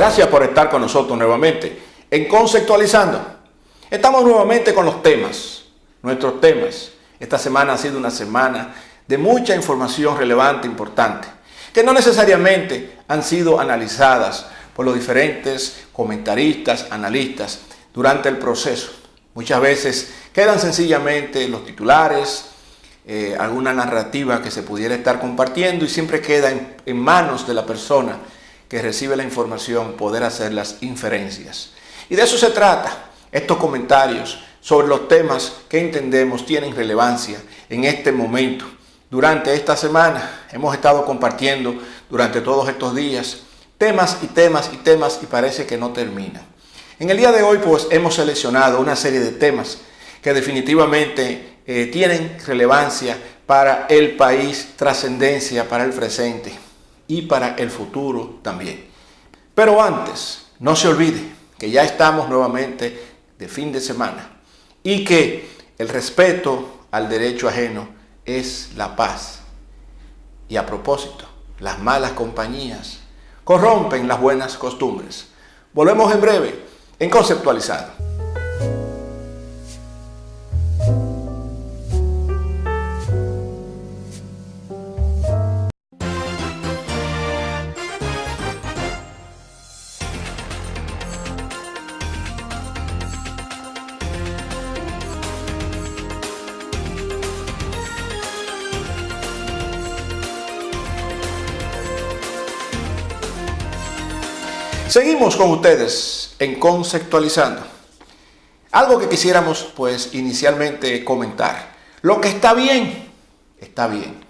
Gracias por estar con nosotros nuevamente en Conceptualizando. Estamos nuevamente con los temas, nuestros temas. Esta semana ha sido una semana de mucha información relevante, importante, que no necesariamente han sido analizadas por los diferentes comentaristas, analistas durante el proceso. Muchas veces quedan sencillamente los titulares, alguna narrativa que se pudiera estar compartiendo y siempre queda en manos de la persona que recibe la información poder hacer las inferencias. Y de eso se trata, estos comentarios sobre los temas que entendemos tienen relevancia en este momento. Durante esta semana hemos estado compartiendo durante todos estos días temas y parece que no terminan. En el día de hoy pues hemos seleccionado una serie de temas que definitivamente tienen relevancia para el país, trascendencia para el presente y para el futuro también. Pero antes, no se olvide que ya estamos nuevamente de fin de semana y que el respeto al derecho ajeno es la paz. Y a propósito, las malas compañías corrompen las buenas costumbres. Volvemos en breve en Conceptualizando. Seguimos con ustedes en Conceptualizando. Algo que quisiéramos pues inicialmente comentar. Lo que está bien, está bien.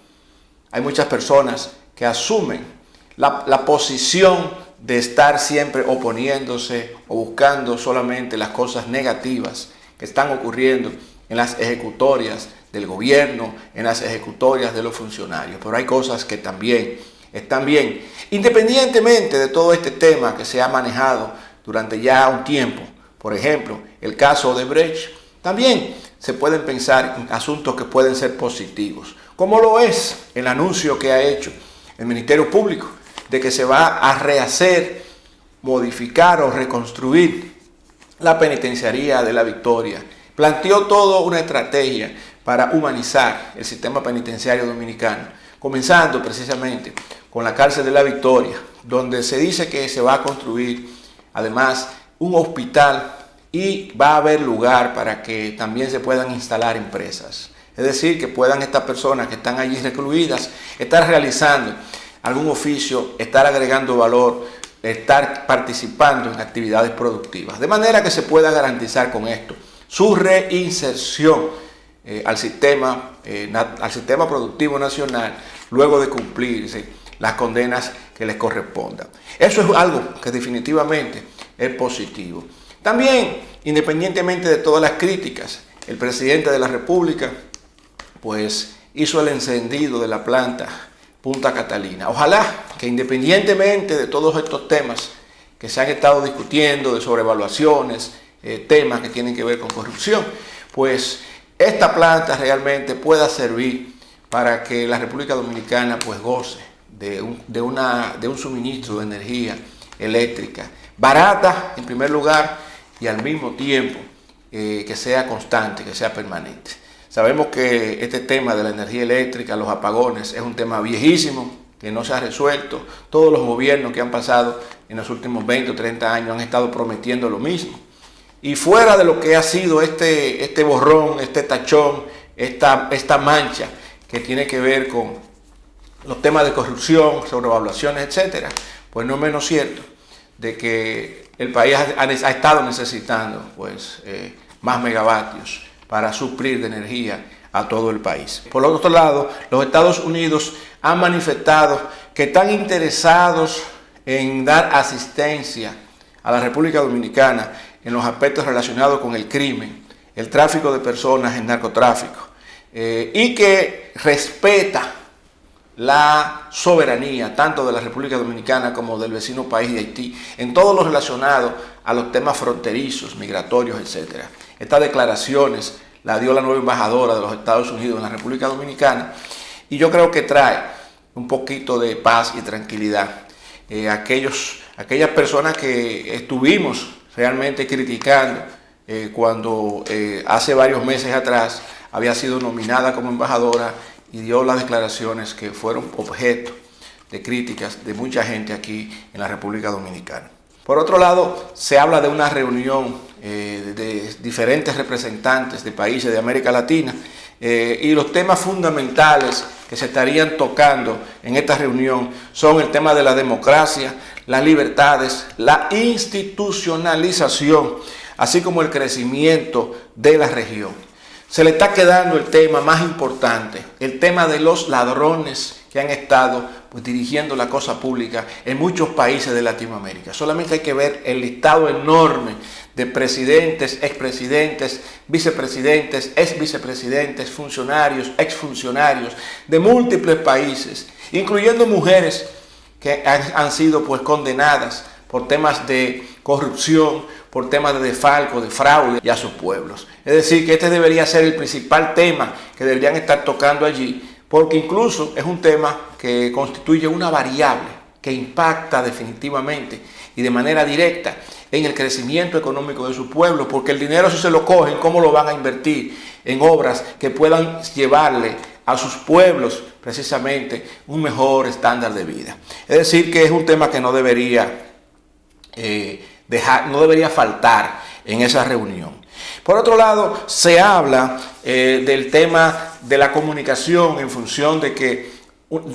Hay muchas personas que asumen la posición de estar siempre oponiéndose o buscando solamente las cosas negativas que están ocurriendo en las ejecutorias del gobierno, en las ejecutorias de los funcionarios. Pero hay cosas que también están bien, independientemente de todo este tema que se ha manejado durante ya un tiempo. Por ejemplo, el caso de Brecht. También se pueden pensar en asuntos que pueden ser positivos, como lo es el anuncio que ha hecho el Ministerio Público de que se va a rehacer, modificar o reconstruir la penitenciaría de La Victoria. Planteó toda una estrategia para humanizar el sistema penitenciario dominicano, comenzando precisamente con la cárcel de La Victoria, donde se dice que se va a construir además un hospital y va a haber lugar para que también se puedan instalar empresas. Es decir, que puedan estas personas que están allí recluidas estar realizando algún oficio, estar agregando valor, estar participando en actividades productivas. De manera que se pueda garantizar con esto su reinserción al sistema productivo nacional luego de cumplirse las condenas que les correspondan. Eso es algo que definitivamente es positivo. También, independientemente de todas las críticas, el presidente de la República pues hizo el encendido de la planta Punta Catalina. Ojalá que independientemente de todos estos temas que se han estado discutiendo, de sobrevaluaciones, temas que tienen que ver con corrupción, pues esta planta realmente pueda servir para que la República Dominicana pues goce de un suministro de energía eléctrica barata en primer lugar y al mismo tiempo que sea constante, que sea permanente. Sabemos que este tema de la energía eléctrica, los apagones, es un tema viejísimo que no se ha resuelto. Todos los gobiernos que han pasado en los últimos 20 o 30 años han estado prometiendo lo mismo. Y fuera de lo que ha sido este borrón, este tachón, esta mancha que tiene que ver con los temas de corrupción, sobrevaluaciones, etcétera, pues no es menos cierto de que el país ha estado necesitando pues, más megavatios para suplir de energía a todo el país. Por otro lado, los Estados Unidos han manifestado que están interesados en dar asistencia a la República Dominicana en los aspectos relacionados con el crimen, el tráfico de personas, el narcotráfico, y que respeta la soberanía tanto de la República Dominicana como del vecino país de Haití en todo lo relacionado a los temas fronterizos, migratorios, etc. Estas declaraciones la dio la nueva embajadora de los Estados Unidos en la República Dominicana y yo creo que trae un poquito de paz y tranquilidad a aquellas personas que estuvimos realmente criticando cuando hace varios meses atrás había sido nominada como embajadora y dio las declaraciones que fueron objeto de críticas de mucha gente aquí en la República Dominicana. Por otro lado, se habla de una reunión de diferentes representantes de países de América Latina y los temas fundamentales que se estarían tocando en esta reunión son el tema de la democracia, las libertades, la institucionalización, así como el crecimiento de la región. Se le está quedando el tema más importante, el tema de los ladrones que han estado dirigiendo la cosa pública en muchos países de Latinoamérica. Solamente hay que ver el listado enorme de presidentes, expresidentes, vicepresidentes, exvicepresidentes, funcionarios, exfuncionarios de múltiples países, incluyendo mujeres que han sido condenadas por temas de corrupción, por temas de desfalco, de fraude y a sus pueblos. Es decir, que este debería ser el principal tema que deberían estar tocando allí, porque incluso es un tema que constituye una variable que impacta definitivamente y de manera directa en el crecimiento económico de su pueblo, porque el dinero, si se lo cogen, ¿cómo lo van a invertir en obras que puedan llevarle a sus pueblos precisamente un mejor estándar de vida? Es decir, que es un tema que no debería faltar en esa reunión. Por otro lado, se habla del tema de la comunicación en función de que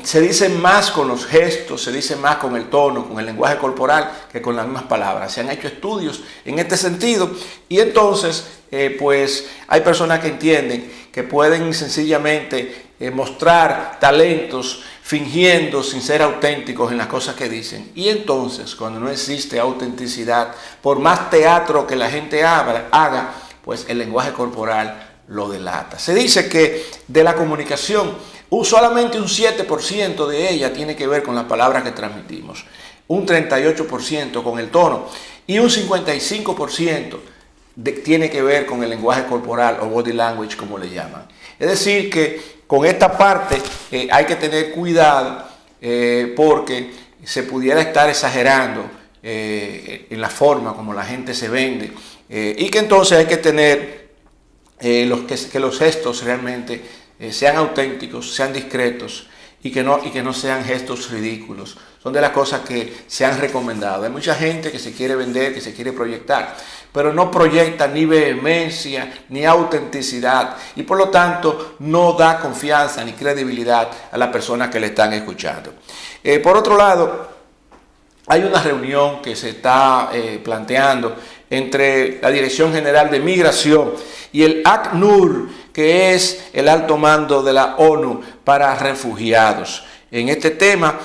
se dice más con los gestos, se dice más con el tono, con el lenguaje corporal que con las mismas palabras. Se han hecho estudios en este sentido y entonces hay personas que entienden que pueden sencillamente mostrar talentos fingiendo sin ser auténticos en las cosas que dicen. Y entonces, cuando no existe autenticidad, por más teatro que la gente haga, pues el lenguaje corporal lo delata. Se dice que de la comunicación, solamente un 7% de ella tiene que ver con las palabras que transmitimos, un 38% con el tono y un 55% tiene que ver con el lenguaje corporal o body language, como le llaman. Es decir, que con esta parte hay que tener cuidado porque se pudiera estar exagerando en la forma como la gente se vende y que entonces hay que tener que los gestos realmente sean auténticos, sean discretos y que no sean gestos ridículos. Son de las cosas que se han recomendado. Hay mucha gente que se quiere vender, que se quiere proyectar, pero no proyecta ni vehemencia ni autenticidad y por lo tanto no da confianza ni credibilidad a las personas que le están escuchando. Por otro lado, hay una reunión que se está planteando entre la Dirección General de Migración y el ACNUR, que es el alto mando de la ONU para refugiados. En este tema,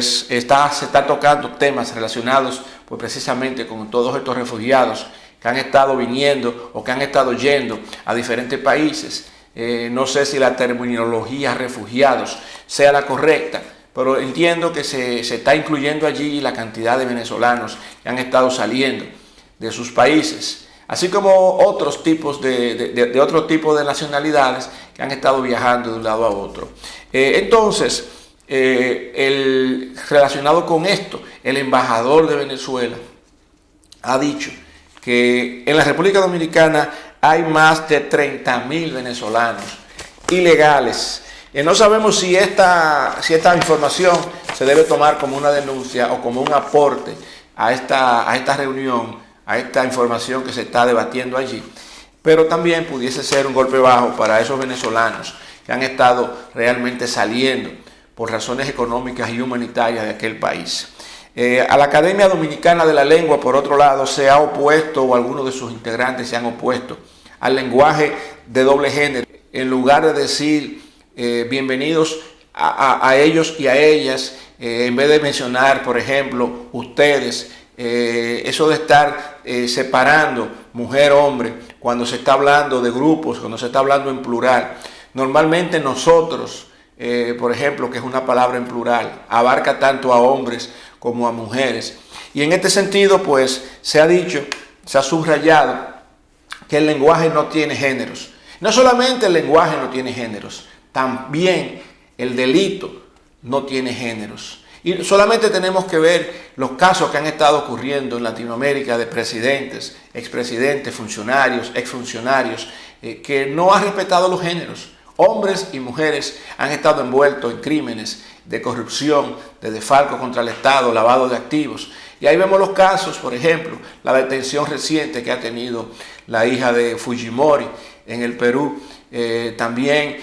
se está tocando temas relacionados precisamente con todos estos refugiados que han estado viniendo o que han estado yendo a diferentes países. No sé si la terminología refugiados sea la correcta, pero entiendo que se está incluyendo allí la cantidad de venezolanos que han estado saliendo de sus países, así como otros tipos de otro tipo de nacionalidades que han estado viajando de un lado a otro. Entonces, relacionado con esto, el embajador de Venezuela ha dicho que en la República Dominicana hay más de 30.000 venezolanos ilegales. No sabemos si esta información se debe tomar como una denuncia o como un aporte a esta reunión, a esta información que se está debatiendo allí, pero también pudiese ser un golpe bajo para esos venezolanos que han estado realmente saliendo por razones económicas y humanitarias de aquel país. A la Academia Dominicana de la Lengua, por otro lado, se ha opuesto, o algunos de sus integrantes se han opuesto, al lenguaje de doble género. En lugar de decir bienvenidos a ellos y a ellas, en vez de mencionar, por ejemplo, ustedes, eso de estar separando mujer-hombre, cuando se está hablando de grupos, cuando se está hablando en plural. Normalmente nosotros, por ejemplo, que es una palabra en plural, abarca tanto a hombres como a mujeres. Y en este sentido, se ha dicho, se ha subrayado que el lenguaje no tiene géneros. No solamente el lenguaje no tiene géneros, también el delito no tiene géneros. Y solamente tenemos que ver los casos que han estado ocurriendo en Latinoamérica de presidentes, expresidentes, funcionarios, exfuncionarios, que no han respetado los géneros. Hombres y mujeres han estado envueltos en crímenes de corrupción, de desfalco contra el Estado, lavado de activos. Y ahí vemos los casos, por ejemplo, la detención reciente que ha tenido la hija de Fujimori en el Perú, también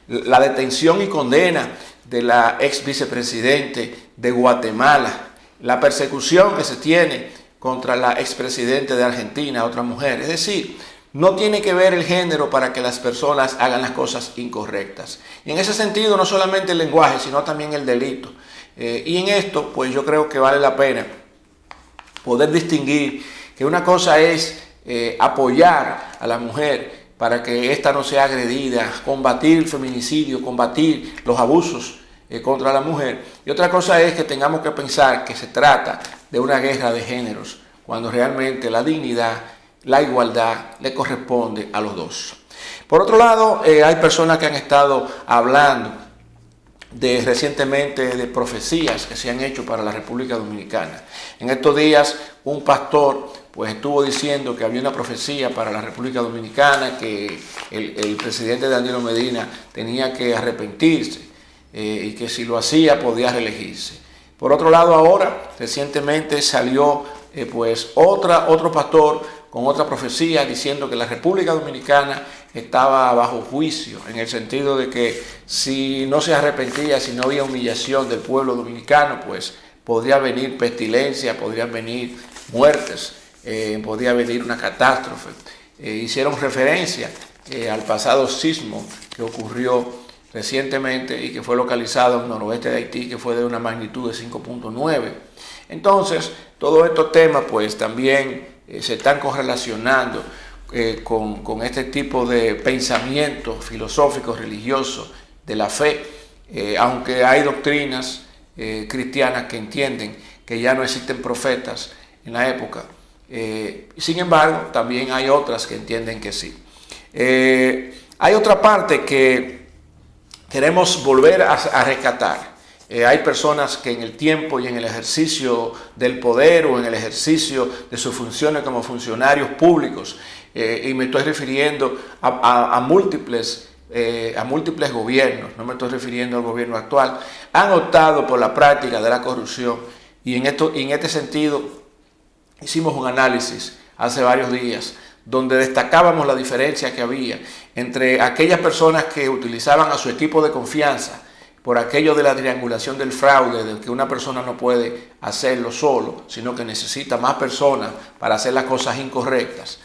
la detención y condena de la ex vicepresidente de Guatemala, la persecución que se tiene contra la expresidente de Argentina, otra mujer. Es decir, no tiene que ver el género para que las personas hagan las cosas incorrectas. Y en ese sentido, no solamente el lenguaje, sino también el delito. Y en esto, pues yo creo que vale la pena poder distinguir que una cosa es apoyar a la mujer para que ésta no sea agredida, combatir el feminicidio, combatir los abusos contra la mujer. Y otra cosa es que tengamos que pensar que se trata de una guerra de géneros, cuando realmente la dignidad, la igualdad le corresponde a los dos. Por otro lado, hay personas que han estado hablando recientemente de profecías que se han hecho para la República Dominicana. En estos días un pastor pues estuvo diciendo que había una profecía para la República Dominicana, que el presidente Danilo Medina tenía que arrepentirse y que si lo hacía podía reelegirse. Por otro lado, ahora recientemente salió otro pastor con otra profecía diciendo que la República Dominicana estaba bajo juicio, en el sentido de que si no se arrepentía, si no había humillación del pueblo dominicano, pues podría venir pestilencia, podrían venir muertes, podría venir una catástrofe. Hicieron referencia al pasado sismo que ocurrió recientemente y que fue localizado en el noroeste de Haití, que fue de una magnitud de 5.9. Entonces, todos estos temas pues también se están correlacionando con este tipo de pensamientos filosóficos, religiosos, de la fe, aunque hay doctrinas cristianas que entienden que ya no existen profetas en la época. Sin embargo, también hay otras que entienden que sí. Hay otra parte que queremos volver a rescatar. Hay personas que en el tiempo y en el ejercicio del poder o en el ejercicio de sus funciones como funcionarios públicos, y me estoy refiriendo a múltiples gobiernos, no me estoy refiriendo al gobierno actual, han optado por la práctica de la corrupción. Y en este sentido hicimos un análisis hace varios días donde destacábamos la diferencia que había entre aquellas personas que utilizaban a su equipo de confianza por aquello de la triangulación del fraude, de que una persona no puede hacerlo solo, sino que necesita más personas para hacer las cosas incorrectas.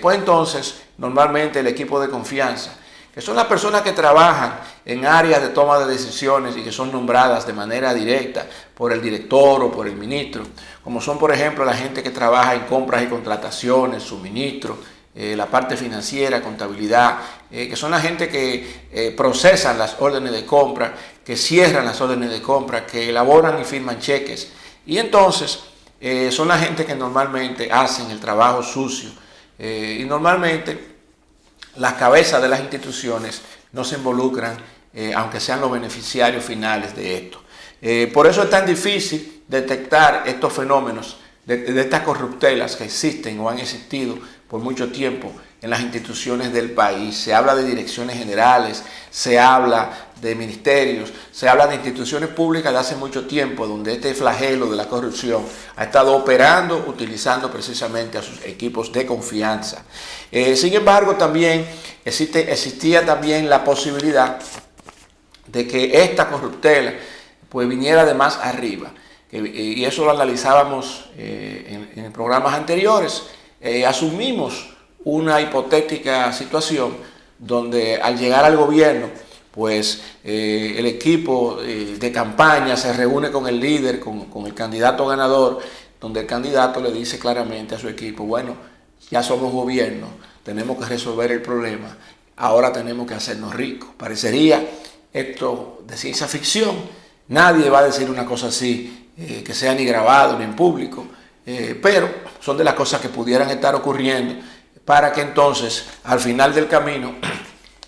Pues entonces, normalmente el equipo de confianza, que son las personas que trabajan en áreas de toma de decisiones y que son nombradas de manera directa por el director o por el ministro, como son por ejemplo la gente que trabaja en compras y contrataciones, suministro, la parte financiera, contabilidad, que son la gente que procesan las órdenes de compra, que cierran las órdenes de compra, que elaboran y firman cheques. Y entonces son la gente que normalmente hacen el trabajo sucio. Y normalmente las cabezas de las instituciones no se involucran, aunque sean los beneficiarios finales de esto. Por eso es tan difícil detectar estos fenómenos de estas corruptelas que existen o han existido por mucho tiempo en las instituciones del país. Se habla de direcciones generales, se habla de ministerios, se habla de instituciones públicas de hace mucho tiempo, donde este flagelo de la corrupción ha estado operando, utilizando precisamente a sus equipos de confianza. Sin embargo, también existía también la posibilidad de que esta corruptela pues viniera de más arriba. Y eso lo analizábamos en programas anteriores. Asumimos una hipotética situación donde al llegar al gobierno, pues el equipo de campaña se reúne con el líder, con el candidato ganador, donde el candidato le dice claramente a su equipo, bueno, ya somos gobierno, tenemos que resolver el problema, ahora tenemos que hacernos ricos. Parecería esto de ciencia ficción, nadie va a decir una cosa así, que sea ni grabado ni en público, pero son de las cosas que pudieran estar ocurriendo para que entonces al final del camino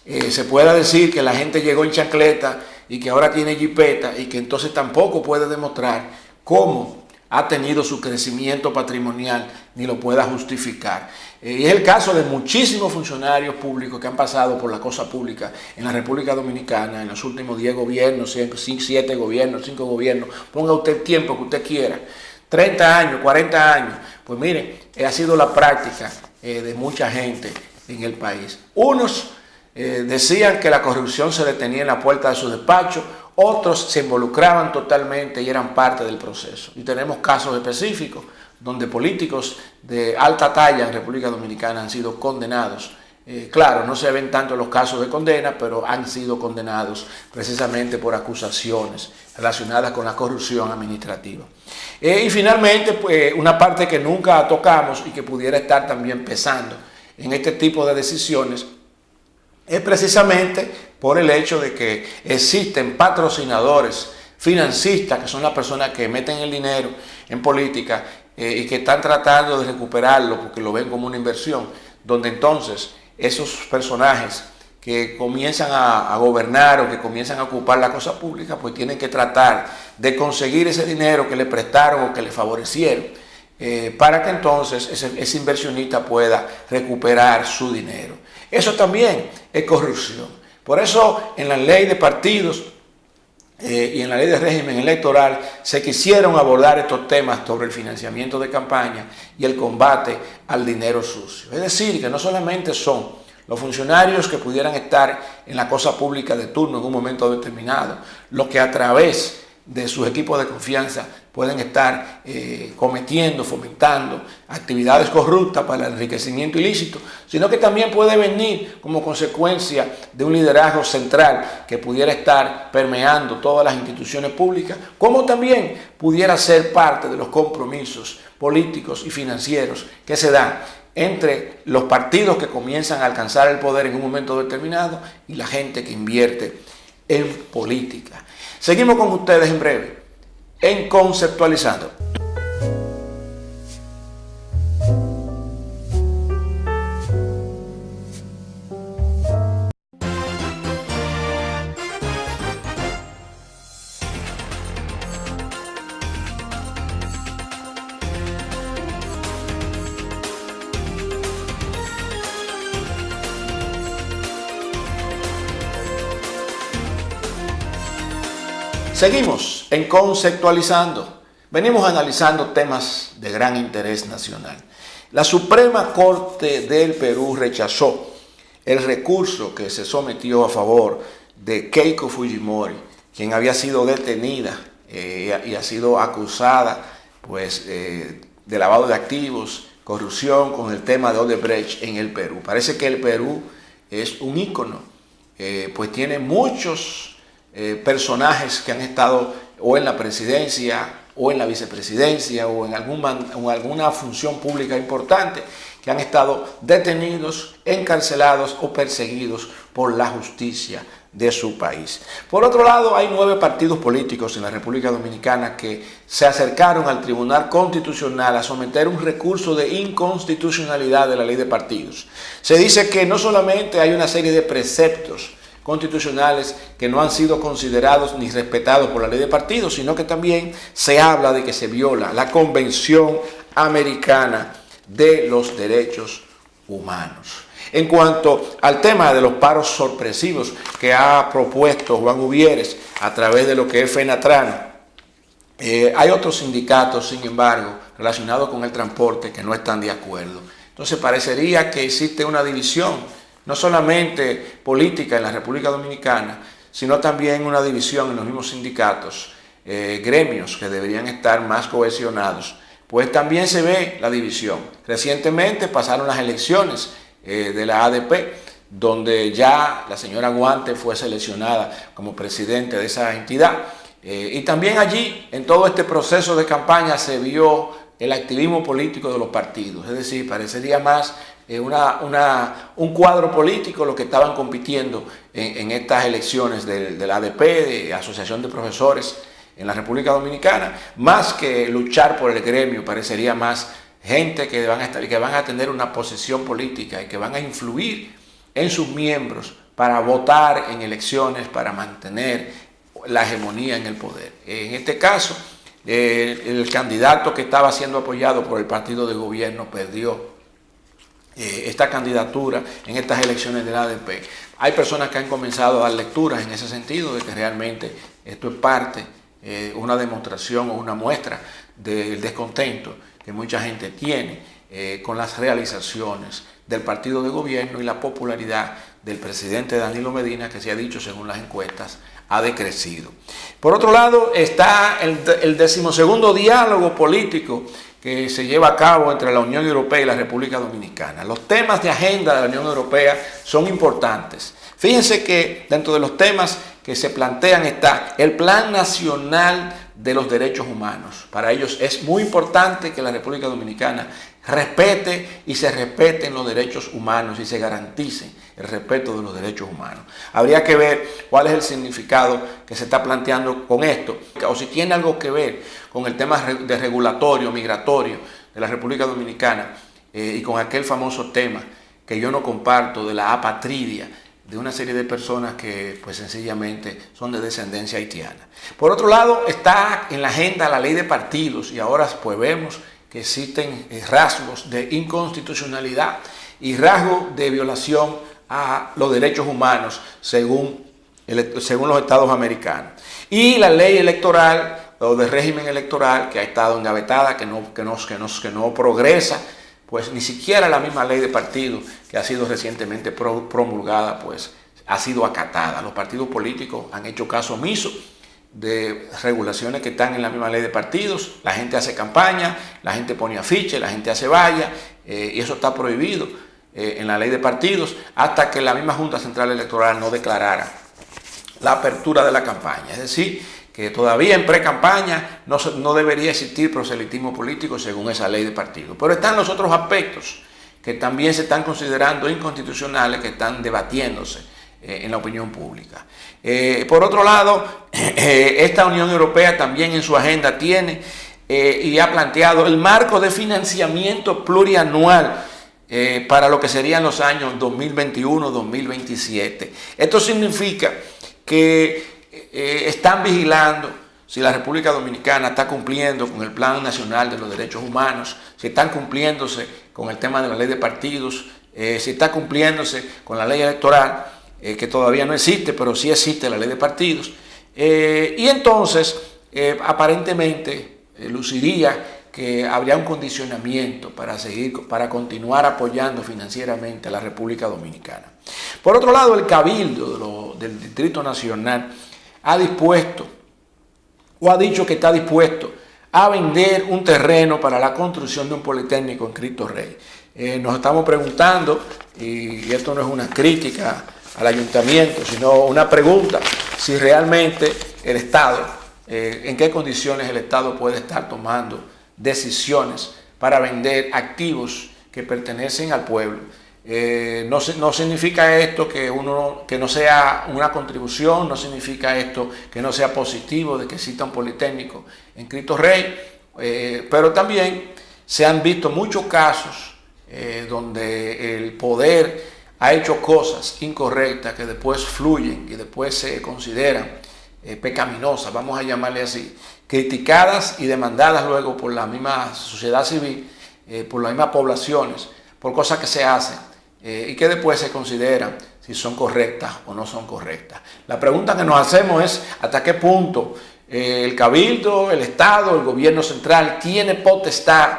se pueda decir que la gente llegó en chancleta y que ahora tiene jipeta y que entonces tampoco puede demostrar cómo ha tenido su crecimiento patrimonial ni lo pueda justificar. Y es el caso de muchísimos funcionarios públicos que han pasado por la cosa pública en la República Dominicana en los últimos 10 gobiernos, 7 gobiernos, 5 gobiernos, ponga usted el tiempo que usted quiera, 30 años, 40 años. Pues miren, ha sido la práctica de mucha gente en el país. Unos decían que la corrupción se detenía en la puerta de su despacho, otros se involucraban totalmente y eran parte del proceso. Y tenemos casos específicos donde políticos de alta talla en República Dominicana han sido condenados. Claro, no se ven tanto los casos de condena, pero han sido condenados precisamente por acusaciones relacionadas con la corrupción administrativa. Y finalmente, pues, una parte que nunca tocamos y que pudiera estar también pesando en este tipo de decisiones es precisamente por el hecho de que existen patrocinadores, financistas, que son las personas que meten el dinero en política y que están tratando de recuperarlo porque lo ven como una inversión, donde entonces esos personajes que comienzan a gobernar o que comienzan a ocupar la cosa pública, pues tienen que tratar de conseguir ese dinero que le prestaron o que le favorecieron, para que entonces ese inversionista pueda recuperar su dinero. Eso también es corrupción. Por eso en la ley de partidos y en la ley de régimen electoral se quisieron abordar estos temas sobre el financiamiento de campaña y el combate al dinero sucio. Es decir, que no solamente son los funcionarios que pudieran estar en la cosa pública de turno en un momento determinado, los que a través de sus equipos de confianza pueden estar cometiendo, fomentando actividades corruptas para el enriquecimiento ilícito, sino que también puede venir como consecuencia de un liderazgo central que pudiera estar permeando todas las instituciones públicas, como también pudiera ser parte de los compromisos políticos y financieros que se dan entre los partidos que comienzan a alcanzar el poder en un momento determinado y la gente que invierte en política. Seguimos con ustedes en breve, en Conceptualizando. Seguimos en Conceptualizando. Venimos analizando temas de gran interés nacional. La Suprema Corte del Perú rechazó el recurso que se sometió a favor de Keiko Fujimori, quien había sido detenida y ha sido acusada pues, de lavado de activos, corrupción con el tema de Odebrecht en el Perú. Parece que el Perú es un ícono, pues tiene muchos personajes que han estado o en la presidencia o en la vicepresidencia o en alguna función pública importante, que han estado detenidos, encarcelados o perseguidos por la justicia de su país. Por otro lado, hay 9 partidos políticos en la República Dominicana que se acercaron al Tribunal Constitucional a someter un recurso de inconstitucionalidad de la ley de partidos. Se dice que no solamente hay una serie de preceptos constitucionales que no han sido considerados ni respetados por la ley de partidos, sino que también se habla de que se viola la Convención Americana de los Derechos Humanos. En cuanto al tema de los paros sorpresivos que ha propuesto Juan Uvieres a través de lo que es FENATRAN, hay otros sindicatos, sin embargo, relacionados con el transporte que no están de acuerdo. Entonces parecería que existe una división no solamente política en la República Dominicana, sino también una división en los mismos sindicatos, gremios que deberían estar más cohesionados. Pues también se ve la división. Recientemente pasaron las elecciones de la ADP, donde ya la señora Guante fue seleccionada como presidente de esa entidad. Y también allí, en todo este proceso de campaña, se vio el activismo político de los partidos. Es decir, parecería más un cuadro político lo que estaban compitiendo en estas elecciones del ADP, de Asociación de Profesores en la República Dominicana, más que luchar por el gremio. Parecería más gente que van a tener una posición política y que van a influir en sus miembros para votar en elecciones, para mantener la hegemonía en el poder. En este caso, el candidato que estaba siendo apoyado por el partido de gobierno perdió esta candidatura en estas elecciones del ADP. Hay personas que han comenzado a dar lecturas en ese sentido de que realmente esto es parte, una demostración o una muestra del descontento que mucha gente tiene con las realizaciones del partido de gobierno y la popularidad del presidente Danilo Medina, que se ha dicho según las encuestas ha decrecido. Por otro lado está el 12º diálogo político que se lleva a cabo entre la Unión Europea y la República Dominicana. Los temas de agenda de la Unión Europea son importantes. Fíjense que dentro de los temas que se plantean está el Plan Nacional de los Derechos Humanos. Para ellos es muy importante que la República Dominicana respete y se respeten los derechos humanos y se garantice el respeto de los derechos humanos. Habría que ver cuál es el significado que se está planteando con esto, o si tiene algo que ver con el tema de regulatorio, migratorio de la República Dominicana y con aquel famoso tema que yo no comparto de la apatridia de una serie de personas que pues sencillamente son de descendencia haitiana. Por otro lado está en la agenda la ley de partidos y ahora pues vemos que existen rasgos de inconstitucionalidad y rasgos de violación a los derechos humanos según los estados americanos. Y la ley electoral o de régimen electoral que ha estado engavetada, que no progresa, pues ni siquiera la misma ley de partidos que ha sido recientemente promulgada pues ha sido acatada. Los partidos políticos han hecho caso omiso de regulaciones que están en la misma ley de partidos. La gente hace campaña, la gente pone afiche, la gente hace valla, y eso está prohibido en la ley de partidos hasta que la misma Junta Central Electoral no declarara la apertura de la campaña. Es decir, que todavía en pre-campaña no debería existir proselitismo político según esa ley de partidos. Pero están los otros aspectos que también se están considerando inconstitucionales, que están debatiéndose en la opinión pública. Por otro lado, esta Unión Europea también en su agenda tiene y ha planteado el marco de financiamiento plurianual para lo que serían los años 2021-2027. Esto significa que están vigilando si la República Dominicana está cumpliendo con el Plan Nacional de los Derechos Humanos, si están cumpliéndose con el tema de la ley de partidos, si está cumpliéndose con la ley electoral, que todavía no existe, pero sí existe la ley de partidos. Y entonces, aparentemente, luciría que habría un condicionamiento para continuar apoyando financieramente a la República Dominicana. Por otro lado, el Cabildo del Distrito Nacional ha dispuesto o ha dicho que está dispuesto a vender un terreno para la construcción de un politécnico en Cristo Rey. Nos estamos preguntando, y esto no es una crítica al ayuntamiento, sino una pregunta, si realmente el Estado, en qué condiciones el Estado puede estar tomando decisiones para vender activos que pertenecen al pueblo. No significa esto que no sea una contribución, no significa esto que no sea positivo de que exista un politécnico en Cristo Rey, pero también se han visto muchos casos donde el poder ha hecho cosas incorrectas que después fluyen y después se consideran pecaminosas, vamos a llamarle así, criticadas y demandadas luego por la misma sociedad civil, por las mismas poblaciones, por cosas que se hacen y que después se consideran si son correctas o no son correctas. La pregunta que nos hacemos es hasta qué punto el Cabildo, el Estado, el gobierno central tiene potestad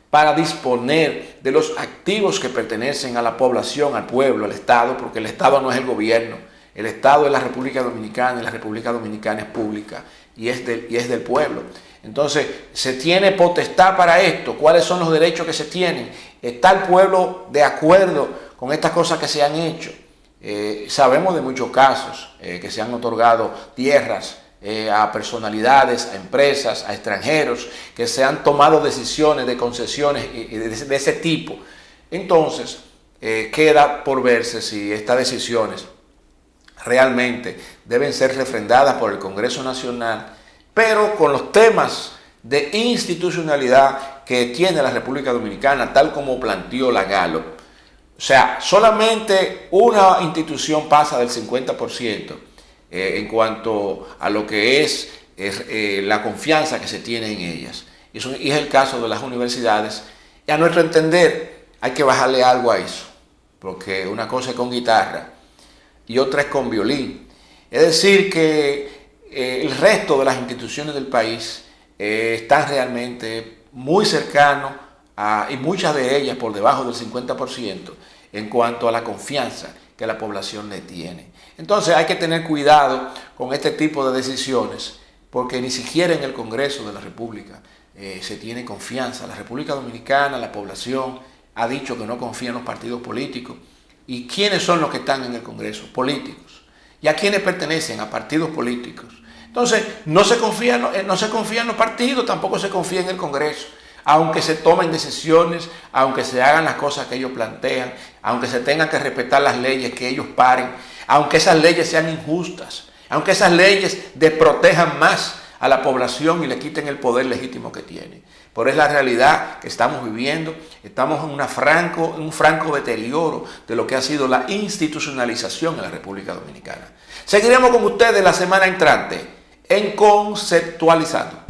para disponer de los activos que pertenecen a la población, al pueblo, al Estado, porque el Estado no es el gobierno, el Estado es la República Dominicana y la República Dominicana es pública y es del pueblo. Entonces, ¿se tiene potestad para esto? ¿Cuáles son los derechos que se tienen? ¿Está el pueblo de acuerdo con estas cosas que se han hecho? Sabemos de muchos casos que se han otorgado tierras a personalidades, a empresas, a extranjeros, que se han tomado decisiones de concesiones de ese tipo. Entonces, queda por verse si estas decisiones realmente deben ser refrendadas por el Congreso Nacional, pero con los temas de institucionalidad que tiene la República Dominicana, tal como planteó la Gallup. O sea, solamente una institución pasa del 50% en cuanto a lo que es la confianza que se tiene en ellas. Y es el caso de las universidades. Y a nuestro entender hay que bajarle algo a eso, porque una cosa es con guitarra y otra es con violín. Es decir, que el resto de las instituciones del país están realmente muy cercanos y muchas de ellas por debajo del 50% en cuanto a la confianza que la población le tiene. Entonces hay que tener cuidado con este tipo de decisiones, porque ni siquiera en el Congreso de la República se tiene confianza. La República Dominicana, la población ha dicho que no confía en los partidos políticos. ¿Y quiénes son los que están en el Congreso? Políticos. ¿Y a quiénes pertenecen? A partidos políticos. Entonces, no se confía en los partidos, tampoco se confía en el Congreso. Aunque se tomen decisiones, aunque se hagan las cosas que ellos plantean, aunque se tengan que respetar las leyes que ellos paren, aunque esas leyes sean injustas, aunque esas leyes desprotejan más a la población y le quiten el poder legítimo que tiene. Pero es la realidad que estamos viviendo. Estamos en un franco deterioro de lo que ha sido la institucionalización en la República Dominicana. Seguiremos con ustedes la semana entrante en Conceptualizando.